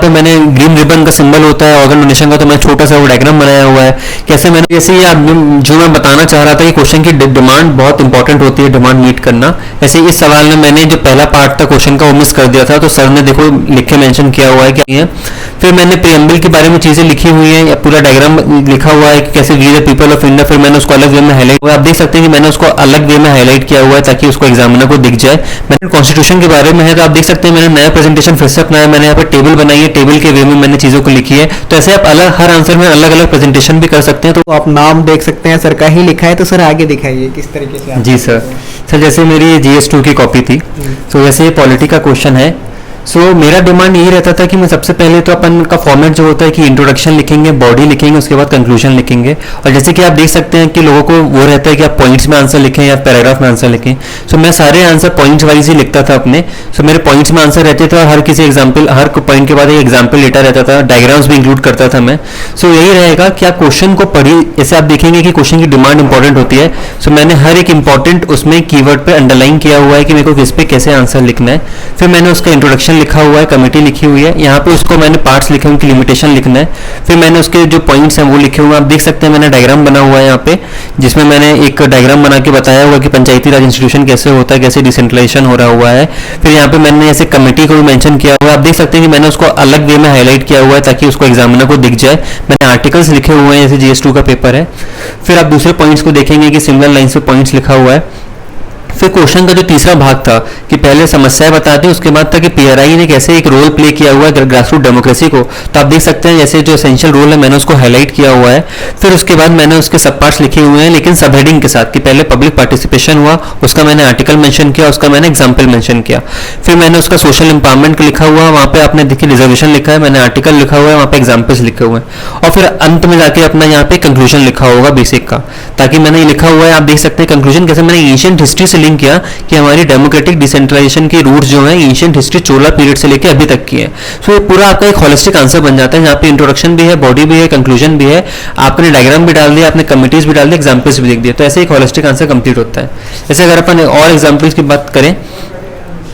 पे मैंने green ribbon का सिंबल होता है ऑर्गन डोनेशन का, तो मैं छोटा सा वो डायग्राम बनाया हुआ है। कैसे मैंने जैसे ये जो मैं बताना चाह रहा था कि क्वेश्चन की डिमांड बहुत इंपॉर्टेंट होती है, डिमांड मीट करना। ऐसे इस सवाल में मैंने जो पहला पार्ट था क्वेश्चन का वो मिस कर दिया था, तो सर ने देखो लिख के मेंशन किया हुआ है क्या है। फिर मैंने प्रीएम्बल के बारे में चीज़ें लिखी हुई हैं, पूरा डायग्राम लिखा हुआ है कि कैसे we the people of India, फिर मैंने उसको अलग वे में हाईलाइट हुआ। आप देख सकते हैं कि मैंने उसको अलग वे में हाईलाइट किया हुआ है ताकि उसको एग्जामिनर को दिख जाए। मैंने कॉन्स्टिट्यूशन के बारे में है तो आप देख सकते हैं मैंने नया प्रेजेंटेशन फिर से अपनाया, मैंने यहाँ पर टेबल बनाई है, टेबल के वे में मैंने चीज़ों को लिखी है। तो ऐसे आप अलग हर आंसर में अलग अलग प्रेजेंटेशन भी कर सकते हैं। तो आप नाम देख सकते हैं सर का ही लिखा है, तो सर आगे दिखाइए किस तरीके से आप जी सर जैसे मेरी GS2 की कॉपी थी, तो वैसे ये पॉलिटी का क्वेश्चन है। मेरा डिमांड यही रहता था कि मैं सबसे पहले तो अपन का फॉर्मेट जो होता है कि इंट्रोडक्शन लिखेंगे, बॉडी लिखेंगे, उसके बाद कंक्लूजन लिखेंगे। और जैसे कि आप देख सकते हैं कि लोगों को वो रहता है कि आप पॉइंट्स में आंसर लिखें या पैराग्राफ में आंसर लिखें। मैं सारे आंसर पॉइंट्स वाइज ही लिखता था अपने। मेरे पॉइंट्स में आंसर रहते थे और हर किसी एग्जाम्पल, हर पॉइंट के बाद एक एग्जाम्पल लेटा रहता था, डायग्राम्स भी इंक्लूड करता था मैं। यही रहेगा कि आप क्वेश्चन को पढ़िए। जैसे आप देखेंगे कि क्वेश्चन की डिमांड इंपॉर्टेंट होती है, मैंने हर एक इंपॉर्टेंट उसमें कीवर्ड पे अंडरलाइन किया हुआ है कि मेरे को किस पे कैसे आंसर लिखना है। फिर मैंने उसका इंट्रोडक्शन लिखा हुआ है, कमेटी लिखी हुई है, यहाँ पे उसको मैंने पार्ट्स लिखे हुए उनकी लिमिटेशन लिखना है। फिर मैंने उसके जो पॉइंट्स हैं वो लिखे हुए हैं। आप देख सकते हैं मैंने डायग्राम बना हुआ है यहाँ पे, जिसमें मैंने एक डायग्राम बना के बताया हुआ कि पंचायती राज इंस्टीट्यूशन कैसे होता है, कैसे डिसेंट्रलाइजेशन हो रहा हुआ है। फिर यहाँ पे मैंने ऐसे कमेटी को भी मेंशन किया हुआ है। आप देख सकते हैं कि मैंने उसको अलग वे में हाईलाइट किया हुआ है ताकि उसको एग्जामिनर को दिख जाए। मैंने आर्टिकल्स लिखे हुए हैं, जैसे GS2 का पेपर है। फिर आप दूसरे पॉइंट्स को देखेंगे कि सिंगल लाइन से पॉइंट्स लिखा हुआ है। फिर क्वेश्चन का जो तीसरा भाग था कि पहले समस्याएं बताते हैं, उसके बाद था कि PRI ने कैसे एक रोल प्ले किया हुआ है ग्रास रूट डेमोक्रेसी को। तो आप देख सकते हैं जैसे जो एसेंशियल रोल है मैंने उसको हाईलाइट किया हुआ है। फिर उसके बाद मैंने उसके सब पार्ट्स लिखे हुए हैं, लेकिन सब हेडिंग के साथ कि पहले पब्लिक पार्टिसिपेशन हुआ, उसका मैंने आर्टिकल मेंशन किया, उसका मैंने एग्जाम्पल मेंशन किया। फिर मैंने उसका सोशल एम्पावरमेंट को लिखा हुआ, वहाँ पे आपने देखिए रिजर्वेशन लिखा है, मैंने आर्टिकल लिखा हुआ है, वहाँ पे एग्जाम्पल्स लिखे हुए हैं। और फिर अंत में जाके अपना यहाँ पे कंक्लूजन लिखा होगा बेसिक का, ताकि मैंने ये लिखा हुआ है। आप देख सकते हैं कंक्लूजन कैसे मैंने एंशिएंट हिस्ट्री से लिंक किया कि हमारी डेमोक्रेटिक डिसेंट्रलाइजेशन के रूट्स जो हैं एंशिएंट हिस्ट्री चोला पीरियड से लेकर अभी तक की है। ये पूरा आपका एक होलिस्टिक आंसर बन जाता है, जहाँ पे इंट्रोडक्शन भी है, बॉडी भी है, कंक्लूजन भी है, आपने डायग्राम भी डाल दिया, आपने कमिटीज भी डाल दी, एग्जाम्पल्स भी लिख दिए। तो ऐसे एक होलिस्टिक आंसर कंप्लीट होता है। जैसे अगर अपन और एग्जाम्पल्स की बात करें,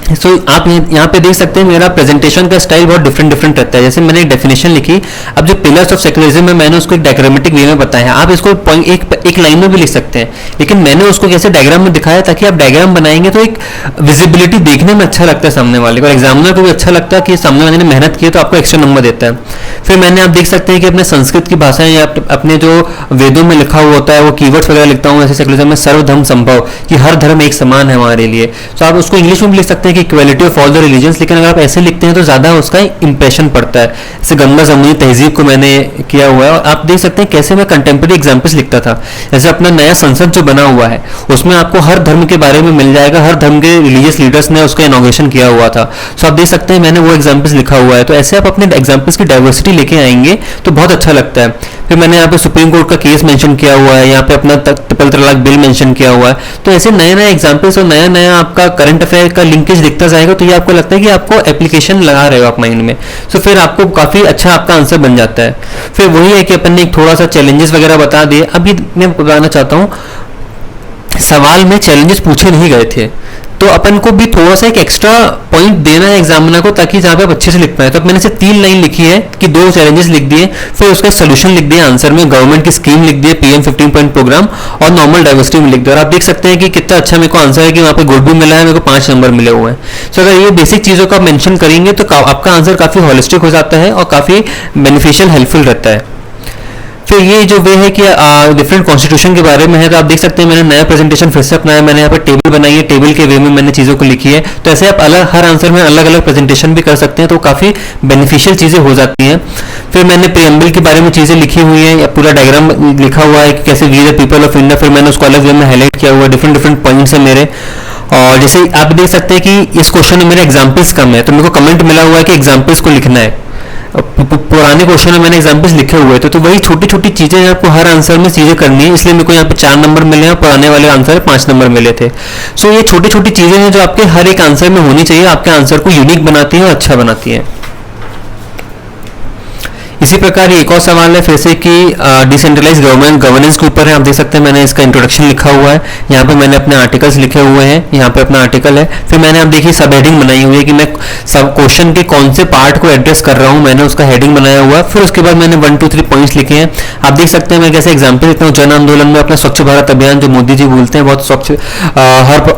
आप यहाँ पे देख सकते हैं मेरा प्रेजेंटेशन का स्टाइल बहुत डिफरेंट रहता है। जैसे मैंने एक डेफिनेशन लिखी, अब जो पिलर्स ऑफ सेक्युलरिज्म में मैंने उसको एक डायग्रामेटिक वे में बताया है। आप इसको एक लाइन में भी लिख सकते हैं, लेकिन मैंने उसको कैसे डायग्राम में दिखाया ताकि आप डायग्राम बनाएंगे तो एक विजिबिलिटी देखने में अच्छा लगता है सामने वाले को, और एग्जामिनर को भी अच्छा लगता है कि सामने वाले ने मेहनत की है तो आपको एक्स्ट्रा नंबर देता है। फिर मैंने आप देख सकते हैं कि अपने संस्कृत की भाषा या अपने जो वेदों में लिखा हुआ होता है वो कीवर्ड्स वगैरह लिखता हूँ। जैसे सेक्युलरिज्म में सर्वधर्म संभव, कि हर धर्म एक समान है हमारे लिए। तो आप उसको इंग्लिश में भी लिख सकते हैं कि equality of all the religions, लेकिन अगर आप ऐसे लिखते हैं तो ज़्यादा उसका इंप्रेशन पड़ता है। जैसे गंगा जमुनी तहजीब को मैंने किया हुआ है, और आप देख सकते हैं कैसे मैं कंटेम्प्रेरी एग्जाम्पल्स लिखता था। जैसे अपना नया संसद जो बना हुआ है उसमें आपको हर धर्म के बारे में मिल जाएगा, हर धर्म के रिलीजियस लीडर्स ने उसका इनॉग्रेशन किया हुआ था। आप देख सकते हैं मैंने वो एग्जाम्पल्स लिखा हुआ है। तो ऐसे आप अपने एग्जाम्पल्स की डाइवर्सिटी लेके आएंगे तो बहुत अच्छा लगता है। फिर मैंने यहाँ पे सुप्रीम कोर्ट का केस मेंशन किया हुआ है, यहाँ पे अपना ट्रिपल तलाक बिल मेंशन किया हुआ है। तो ऐसे नए नए एग्जाम्पल्स और नया नया आपका करंट अफेयर का लिंकेज दिखता जाएगा, तो ये आपको लगता है कि आपको एप्लीकेशन लगा रहे हो आप माइंड में। फिर आपको काफी अच्छा आपका आंसर बन जाता है। फिर वही है कि अपन ने एक थोड़ा सा चैलेंजेस वगैरह बता दिए। अभी मैं बताना चाहता हूँ, सवाल में चैलेंजेस पूछे नहीं गए थे, तो अपन को भी थोड़ा सा एक एक्स्ट्रा पॉइंट देना है एग्जामिनर को, ताकि जहाँ पे आप अच्छे से लिख पाए। तो मैंने से 3 लाइन लिखी है कि 2 चैलेंजेस लिख दिए, फिर उसका सोल्यूशन लिख दिया आंसर में, गवर्नमेंट की स्कीम लिख दिए, PM 15 पॉइंट प्रोग्राम, और नॉर्मल डाइवर्सिटी में लिख दिया। और आप देख सकते हैं कि कितना अच्छा मेरे को आंसर है कि वहाँ पे गुड भी मिला है, मेरे को 5 नंबर मिले हुए हैं। अगर ये बेसिक चीज़ों का मेंशन करेंगे तो आपका आंसर काफ़ी होलिस्टिक हो जाता है और काफ़ी बेनिफिशियल हेल्पफुल रहता है। फिर ये जो वे है कि डिफरेंट कॉन्स्टिट्यूशन के बारे में है, तो आप देख सकते हैं मैंने नया प्रेजेंटेशन फिर से अपनाया, मैंने यहाँ पर टेबल बनाई है, टेबल के वे में मैंने चीज़ों को लिखी है। तो ऐसे आप हर आंसर में अलग अलग प्रेजेंटेशन भी कर सकते हैं, तो काफ़ी बेनिफिशियल चीज़ें हो जाती हैं। फिर मैंने प्रीएम्बल के बारे में चीज़ें लिखी हुई हैं, पूरा डायग्राम लिखा हुआ है कि कैसे we the people of India, फिर मैंने उसको अलग वे में हाईलाइट किया हुआ है, डिफरेंट पॉइंट्स है मेरे। और जैसे आप देख सकते हैं कि इस क्वेश्चन में मेरे एग्जाम्पल्स कम है, तो मेरे को कमेंट मिला हुआ है कि एग्जाम्पल्स को लिखना है। पुराने क्वेश्चन में मैंने एग्जाम्पल्स लिखे हुए थे, तो वही छोटी छोटी चीजें आपको हर आंसर में चीजें करनी है, इसलिए मेरे को यहाँ पे 4 नंबर मिले हैं, पुराने वाले आंसर 5 नंबर मिले थे। ये छोटी छोटी चीजें हैं जो आपके हर एक आंसर में होनी चाहिए, आपके आंसर को यूनिक बनाती हैं और अच्छा बनाती हैं। इसी प्रकार एक और सवाल है फिर से कि डिसेंट्रलाइज गवर्नमेंट गवर्नेंस के ऊपर है। आप देख सकते हैं मैंने इसका इंट्रोडक्शन लिखा हुआ है, यहाँ पे मैंने अपने आर्टिकल्स लिखे हुए हैं, यहाँ पे अपना आर्टिकल है। फिर मैंने आप देखिए सब हेडिंग बनाई हुई है कि मैं सब क्वेश्चन के कौन से पार्ट को एड्रेस कर रहा हूँ, मैंने उसका हेडिंग बनाया हुआ है। फिर उसके बाद मैंने 1 2 3 पॉइंट्स लिखे हैं। आप देख सकते हैं मैं कैसे एग्जाम्पल देता हूँ। जन आंदोलन में अपना स्वच्छ भारत अभियान जो मोदी जी बोलते हैं, बहुत स्वच्छ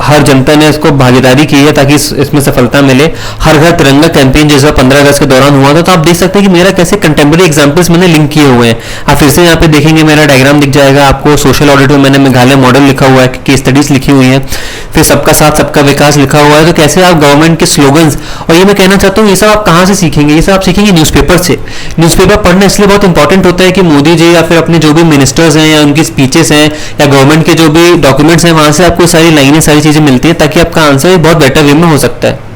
हर जनता ने इसको भागीदारी की है ताकि इसमें सफलता मिले। हर घर तिरंगा कैंपेन जैसा 15 अगस्त के दौरान हुआ था। तो आप देख सकते हैं कि मेरा कैसे कंटेम्प्रेरी एग्जाम्पल्स मैंने लिंक किए हुए हैं। आप फिर से यहाँ पे देखेंगे मेरा डायग्राम दिख जाएगा आपको। सोशल ऑडिट में मैंने मेघालय मॉडल लिखा हुआ है, केस स्टडीज लिखी हुई है, फिर सबका साथ सबका विकास लिखा हुआ है। तो कैसे आप गवर्नमेंट के स्लोगन्स, और ये मैं कहना चाहता हूँ ये सब आप कहाँ से सीखेंगे, ये सब आप सीखेंगे न्यूज़पेपर से। न्यूज़पेपर पढ़ना इसलिए बहुत इंपॉर्टेंट होता है कि मोदी जी या फिर अपने जो भी मिनिस्टर्स हैं या उनकी स्पीचेस हैं या गवर्नमेंट के जो भी डॉक्यूमेंट्स हैं, वहाँ से आपको सारी लाइनें सारी चीज़ें मिलती हैं ताकि आपका आंसर बहुत बेटर वे में हो सकता है।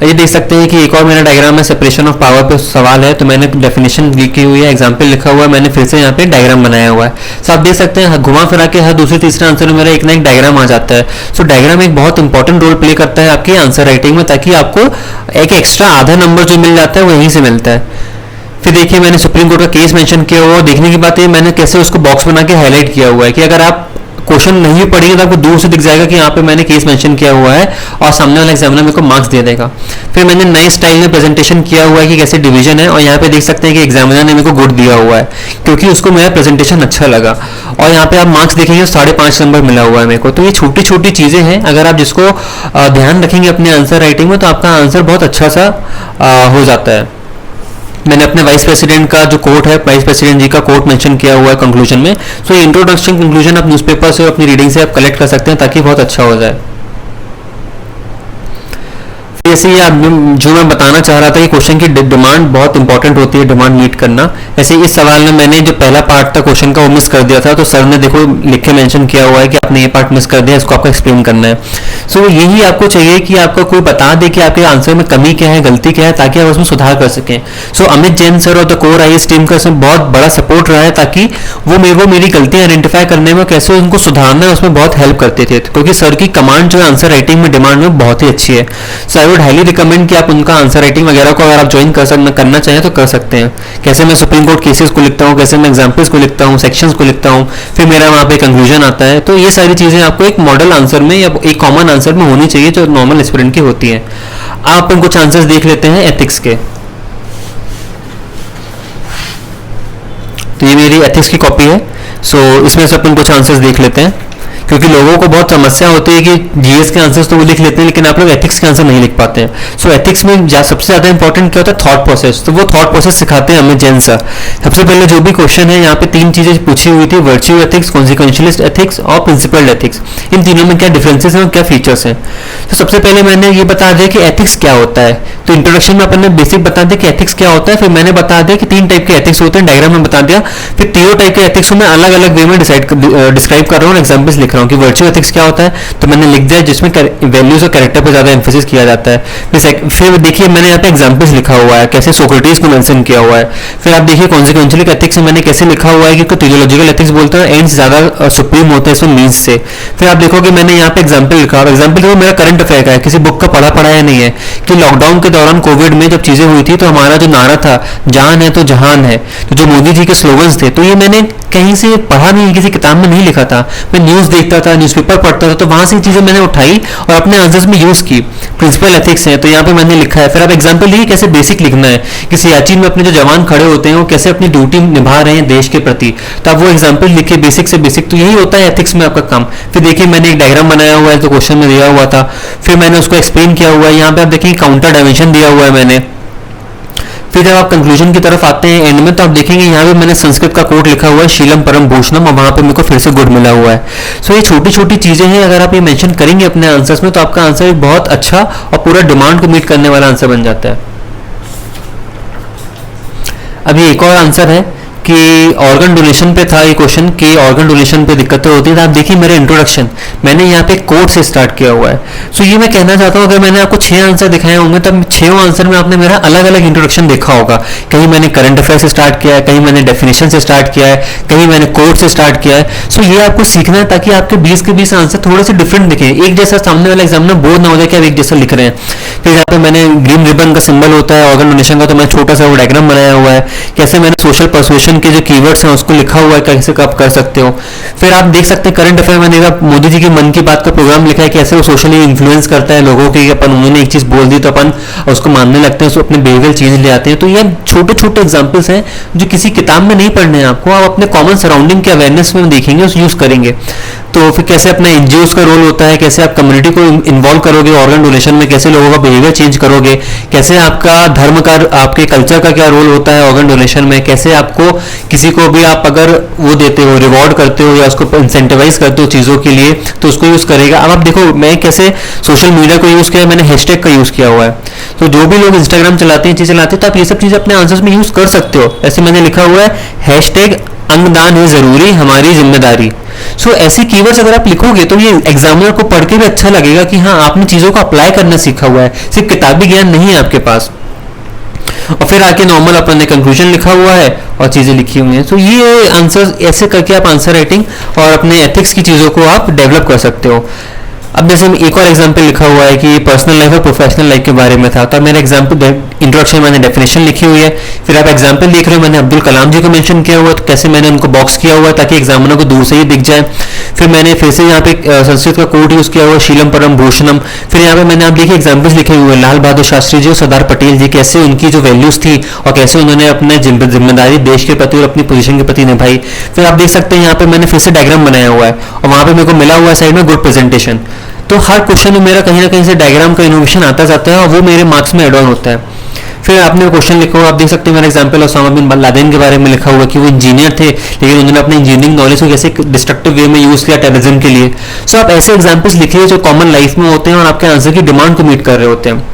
ये देख सकते हैं कि एक और मेरा डायग्राम है, सेपरेशन ऑफ पावर पे सवाल है, तो मैंने डेफिनेशन लिखी हुई है, एग्जांपल लिखा हुआ है, मैंने फिर से यहाँ पे डायग्राम बनाया हुआ है। सो आप देख सकते हैं घुमा फिरा के हर दूसरे तीसरे आंसर में मेरा एक ना एक डायग्राम आ जाता है। सो डायग्राम एक बहुत इंपॉर्टेंट रोल प्ले करता है आपकी आंसर राइटिंग में, ताकि आपको एक एक्स्ट्रा आधा नंबर जो मिल जाता है वो यहीं से मिलता है। फिर देखिए मैंने सुप्रीम कोर्ट का केस मेंशन किया हुआ, देखने की बात है मैंने कैसे उसको बॉक्स बना के हाईलाइट किया हुआ है कि अगर आप क्वेश्चन नहीं पढ़ेंगे तो आपको दूर से दिख जाएगा कि यहाँ पे मैंने केस मेंशन किया हुआ है और सामने वाला एग्जामिनर मेरे को मार्क्स दे देगा। फिर मैंने नए स्टाइल में प्रेजेंटेशन किया हुआ है कि कैसे डिवीजन है, और यहाँ पे देख सकते हैं कि एग्जामिनर ने मेरे को गुड दिया हुआ है क्योंकि उसको मेरा प्रेजेंटेशन अच्छा लगा। और यहाँ पे आप मार्क्स देखेंगे 5.5 नंबर मिला हुआ है मेरे को। तो ये छोटी छोटी चीज़ें हैं, अगर आप जिसको ध्यान रखेंगे अपने आंसर राइटिंग में तो आपका आंसर बहुत अच्छा सा हो जाता है। मैंने अपने वाइस प्रेसिडेंट का जो कोट है, वाइस प्रेसिडेंट जी का कोट मेंशन किया हुआ है कंक्लूजन में। सो इंट्रोडक्शन कंक्लूजन आप न्यूज़पेपर से अपनी रीडिंग से आप कलेक्ट कर सकते हैं ताकि बहुत अच्छा हो जाए। ऐसे ही जो मैं बताना चाह रहा था कि क्वेश्चन की डिमांड बहुत इंपॉर्टेंट होती है, डिमांड मीट करना। ऐसे इस सवाल में मैंने जो पहला पार्ट था क्वेश्चन का वो मिस कर दिया था, तो सर ने देखो लिख के मेंशन किया हुआ है कि आपने ये पार्ट मिस कर दिया, इसको आपको एक्सप्लेन करना है। सो यही आपको चाहिए कि आपको कोई बता दे कि आपके आंसर में कमी क्या है, गलती क्या है, ताकि आप उसमें सुधार कर सकें। सो अमित जैन सर और द कोर आईएएस टीम का इसमें बहुत बड़ा सपोर्ट रहा है ताकि वो मेरी गलतियां आइडेंटिफाई करने में, कैसे उनको सुधारना है, उसमें बहुत हेल्प करते थे, क्योंकि सर की कमांड जो है आंसर राइटिंग में डिमांड में बहुत ही अच्छी है। सो आई वुड हाईली रिकमेंड कि आप उनका आंसर राइटिंग वगैरह को अगर आप ज्वाइन करना चाहें तो कर सकते हैं। कैसे मैं सुप्रीम कोर्ट केसेस को लिखता हूँ, कैसे मैं एग्जाम्पल्स को लिखता हूँ, सेक्शंस को लिखता हूँ, फिर मेरा वहाँ पे कंक्लूजन आता है। तो ये सारी चीज़ें आपको एक मॉडल आंसर में या एक कॉमन आंसर में होनी चाहिए जो नॉर्मल एस्पिरेंट की होती है। आप अपन कुछ आंसर्स देख लेते हैं एथिक्स के। तो ये मेरी एथिक्स की कॉपी है। सो इसमें से अपन कुछ आंसर्स देख लेते हैं, क्योंकि लोगों को बहुत समस्या होती है कि जीएस के आंसर्स तो वो लिख लेते हैं लेकिन आप लोग एथिक्स के आंसर नहीं लिख पाते हैं। सो एथिक्स में सबसे ज़्यादा इंपॉर्टेंट क्या होता है, थॉट प्रोसेस। तो वो थॉट प्रोसेस सिखाते हैं हमें जैन सर। सबसे पहले जो भी क्वेश्चन है यहाँ पे 3 चीज़ें पूछी हुई थी, वर्च्यू एथिक्स, कॉन्सिक्वेंशियलिस्ट एथिक्स और प्रिंसिपल्ड एथिक्स। इन तीनों में क्या डिफरेंसेस हैं और क्या फीचर्स हैं। तो सबसे पहले मैंने ये बता दिया कि एथिक्स क्या होता है। तो इंट्रोडक्शन में अपन ने बेसिक बता दिया कि एथिक्स क्या होता है। फिर मैंने बता दिया कि 3 टाइप के एथिक्स होते हैं, डायग्राम में बता दिया। फिर तीनों टाइप के एथिक्स को मैं अलग अलग वे में डिस्क्राइब कर रहा हूँ, एग्जाम्पल्स लिख रहा हूँ कि वर्च्यू एथिक्स क्या होता है। तो मैंने लिख दिया जिसमें वैल्यूज और कैरेक्टर पर ज्यादा एम्फेसिस किया जाता है। फिर देखिए मैंने यहाँ पे एग्जाम्पल्स लिखा हुआ है, कैसे सोक्रेटिस को मेंशन किया हुआ है। फिर आप देखिए कॉन्सिक्वेंशियल एथिक्स में मैंने कैसे लिखा हुआ है कि टेलियोलॉजिकल एथिक्स बोलते हैं एंड्स ज्यादा सुप्रीम होते हैं इसमें मीन्स से। फिर आप देखोगे मैंने यहाँ पे एग्जाम्पल लिखा हुआ है, एग्जाम्पल देखो मेरा करंट अफेयर का है, किसी बुक का पढ़ा है नहीं है, कि लॉकडाउन के दौरान कोविड में जब चीजें हुई थी तो हमारा जो नारा था जान है तो जहान है, तो जो मोदी जी के स्लोगन्स थे, तो ये मैंने कहीं से पढ़ा नहीं, किसी किताब में नहीं लिखा था, मैं न्यूज़ देखता था, न्यूज़पेपर पढ़ता था, तो वहां से चीजें मैंने उठाई और अपने आंसर्स में यूज की। प्रिंसिपल एथिक्स है तो यहाँ पे मैंने लिखा है। फिर आप एग्जांपल लिए कैसे बेसिक लिखना है कि सियाचिन में अपने जो जवान खड़े होते हैं वो कैसे अपनी ड्यूटी निभा रहे हैं देश के प्रति, तो आप वो एग्जांपल लिखे बेसिक से बेसिक। तो यही होता है एथिक्स में आपका काम। फिर देखिए मैंने एक डायग्राम बनाया हुआ है जो क्वेश्चन में दिया हुआ था, फिर मैंने उसको एक्सप्लेन किया हुआ है। यहाँ पे आप देखिए काउंटर डायमेंशन दिया हुआ है मैंने। फिर जब आप कंक्लूजन की तरफ आते हैं एंड में, तो आप देखेंगे यहाँ पे मैंने संस्कृत का कोट लिखा हुआ है, शीलम परम भूषणम, और वहाँ पे मेरे को फिर से गुड मिला हुआ है। सो ये छोटी छोटी चीज़ें हैं, अगर आप ये मेंशन करेंगे अपने आंसर्स में तो आपका आंसर एक बहुत अच्छा और पूरा डिमांड को मीट करने वाला आंसर बन जाता है। अभी एक और आंसर है कि ऑर्गन डोनेशन पे था ये क्वेश्चन कि ऑर्गन डोनेशन पे दिक्कतें होती है। तो आप देखिए मेरे इंट्रोडक्शन मैंने यहाँ पे कोट से स्टार्ट किया हुआ है। सो ये मैं कहना चाहता हूँ, अगर मैंने आपको 6 आंसर दिखाए होंगे तब 6 आंसर में आपने मेरा अलग अलग इंट्रोडक्शन देखा होगा। कहीं मैंने करंट अफेयर से स्टार्ट किया है, कहीं मैंने डेफिनेशन से स्टार्ट किया है, कहीं मैंने कोट से स्टार्ट किया है। सो ये आपको सीखना है ताकि आपके 20 के 20 आंसर थोड़े से डिफरेंट दिखे, एक जैसा सामने वाला एग्जामिनर बोर ना हो जाए कि आप एक जैसा लिख रहे हैं। फिर यहाँ पे मैंने ग्रीन रिबन का सिंबल होता है ऑर्गन डोनेशन का, तो मैं छोटा सा वो डायग्राम बनाया हुआ है। कैसे मैंने सोशल परसुएशन के जो कीवर्ड्स हैं उसको लिखा हुआ है, कैसे आप कर सकते हो। फिर आप देख सकते हैं करंट अफेयर मैंने मोदी जी की मन की बात का प्रोग्राम लिखा है, कैसे वो सोशली इन्फ्लुएंस करता है लोगों की। अपन उन्होंने एक चीज बोल दी तो अपन उसको मानने लगते हैं, उसको अपने बिहेवियर चेंज ले आते हैं। तो ये छोटे छोटे एग्जाम्पल्स हैं जो किसी किताब में नहीं पढ़ने हैं आपको, आप अपने कॉमन सराउंडिंग के अवेयरनेस में देखेंगे, उस यूज करेंगे। तो फिर कैसे अपना एनजीओ का रोल होता है, कैसे आप कम्युनिटी को इन्वॉल्व करोगे ऑर्गन डोनेशन में, कैसे लोगों का बिहेवियर चेंज करोगे, कैसे आपका धर्म का आपके कल्चर का क्या रोल होता है ऑर्गन डोनेशन में, कैसे आपको किसी को भी आप अगर वो देते हो रिवॉर्ड करते हो या उसको इंसेंटिवाइज करते हो चीज़ों के लिए तो उसको यूज़ करेगा। अब आप देखो मैं कैसे सोशल मीडिया को यूज़ किया, मैंने हैशटैग का यूज़ किया हुआ है। तो जो भी लोग इंस्टाग्राम चलाते हैं चीज़ चलाते हैं तो आप ये सब चीज़ें अपने आंसर्स में यूज़ कर सकते हो। ऐसे मैंने लिखा हुआ है हैशटैग अंगदान है जरूरी हमारी जिम्मेदारी। सो ऐसे कीवर्ड्स अगर आप लिखोगे तो ये एग्जामिनर को पढ़ के भी अच्छा लगेगा कि हाँ आपने चीज़ों को अप्लाई करना सीखा हुआ है, सिर्फ किताबी ज्ञान नहीं है आपके पास। और फिर आके नॉर्मल अपन ने कंक्लूजन लिखा हुआ है और चीज़ें लिखी हुई हैं। तो ये आंसर ऐसे करके आप आंसर राइटिंग और अपने एथिक्स की चीज़ों को आप डेवलप कर सकते हो। अब जैसे एक और एग्जांपल लिखा हुआ है कि पर्सनल लाइफ और प्रोफेशनल लाइफ के बारे में था, तो मेरा एग्जांपल इंट्रोडक्शन मैंने डेफिनेशन लिखी हुई है। फिर आप एग्जांपल देख रहे हो मैंने अब्दुल कलाम जी को मेंशन किया हुआ है, तो कैसे मैंने उनको बॉक्स किया हुआ है ताकि एग्जामिनर को दूर से ही दिख जाए। फिर मैंने फिर से यहाँ पे संस्कृत का कोट यूज़ किया हुआ है शीलम परम भूषणम। फिर यहाँ पे मैंने आप देखिए एग्जाम्पल्स लिखे हुए हैं लाल बहादुर शास्त्री जी और सरदार पटेल जी, कैसे उनकी जो वैल्यूज़ थी और कैसे उन्होंने अपने जिम्मेदारी देश के प्रति और अपनी पोजीशन के प्रति निभाई। फिर आप देख सकते हैं यहाँ पे मैंने फिर से डायग्राम बनाया हुआ है और वहाँ पे मेरे को मिला हुआ है साइड में गुड प्रेजेंटेशन। तो हर क्वेश्चन में मेरा कहीं ना कहीं से डायग्राम का इनोवेशन आता जाता है और वो मेरे मार्क्स में एड ऑन होता है। फिर आपने क्वेश्चन लिखा हुआ आप देख सकते हैं मेरा एग्जांपल ओसामा बिन लादेन के बारे में लिखा हुआ कि वो इंजीनियर थे लेकिन उन्होंने अपने इंजीनियरिंग नॉलेज को कैसे डिस्ट्रक्टिव वे में यूज़ किया टेररिज्म के लिए। सो आप ऐसे एग्जांपल्स लिखिए जो कॉमन लाइफ में होते हैं और आपके आंसर की डिमांड को मीट कर रहे होते हैं।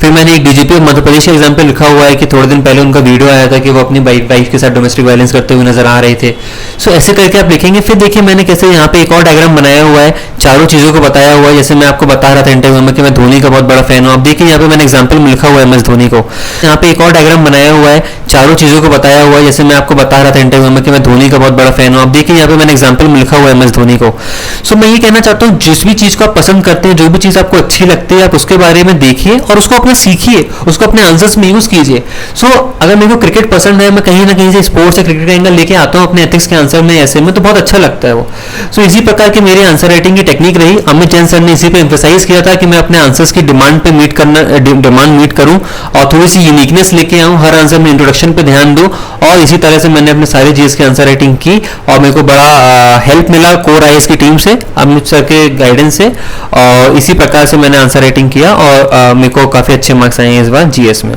फिर मैंने एक डीजीपी ऑफ मध्य प्रदेश का एग्जाम्पल लिखा हुआ है कि थोड़े दिन पहले उनका वीडियो आया था कि वो अपनी वाइफ के साथ डोमेस्टिक वायलेंस करते हुए नजर आ रहे थे। सो ऐसे करके आप लिखेंगे। फिर देखिए मैंने कैसे यहाँ पे एक और डायग्राम बनाया हुआ है, चारों चीज़ों को बताया हुआ है। जैसे मैं आपको बता रहा था इंटरव्यू में कि मैं धोनी का बहुत बड़ा फैन हूँ। आप देखिए यहाँ पे मैंने एग्जाम्पल में लिखा हुआ है MS धोनी को। यहाँ पे एक और डायग्राम बनाया हुआ है, चारों चीज़ों को बताया हुआ है। जैसे मैं आपको बता रहा था इंटरव्यू में कि मैं धोनी का बहुत बड़ा फैन हूँ। आप देखिए यहाँ पे मैंने एग्जाम्पल में लिखा हुआ है MS धोनी को। सो मैं ये कहना चाहता हूँ जिस भी चीज़ को आप पसंद करते हैं, जो भी चीज़ आपको अच्छी लगती है, आप उसके बारे में देखिए और उसको अपना सीखिए, उसको अपने आंसर्स में यूज कीजिए। सो अगर मेरे को क्रिकेट पसंद है, मैं कहीं ना कहीं से स्पोर्ट्स या क्रिकेट का एंगल लेके आता हूँ अपने एथिक्स के आंसर में, ऐसे में तो बहुत अच्छा लगता है वो। सो इसी प्रकार की मेरी आंसर राइटिंग की टेक्निक रही। अमित जैन सर ने इसी पे एम्फेसाइज किया था कि मैं अपने आंसर्स की डिमांड मीट करूँ और थोड़ी सी यूनिकनेस लेके आऊँ, हर आंसर में इंट्रोडक्शन पे ध्यान दूँ। और इसी तरह से मैंने अपने सारे जीएस की आंसर राइटिंग की और मेरे को बड़ा हेल्प मिला कोर IAS की टीम से, अमित सर के गाइडेंस से। और इसी प्रकार से मैंने आंसर राइटिंग किया और मेरे को काफ़ी अच्छे मार्क्स आए हैं इस बार GS में।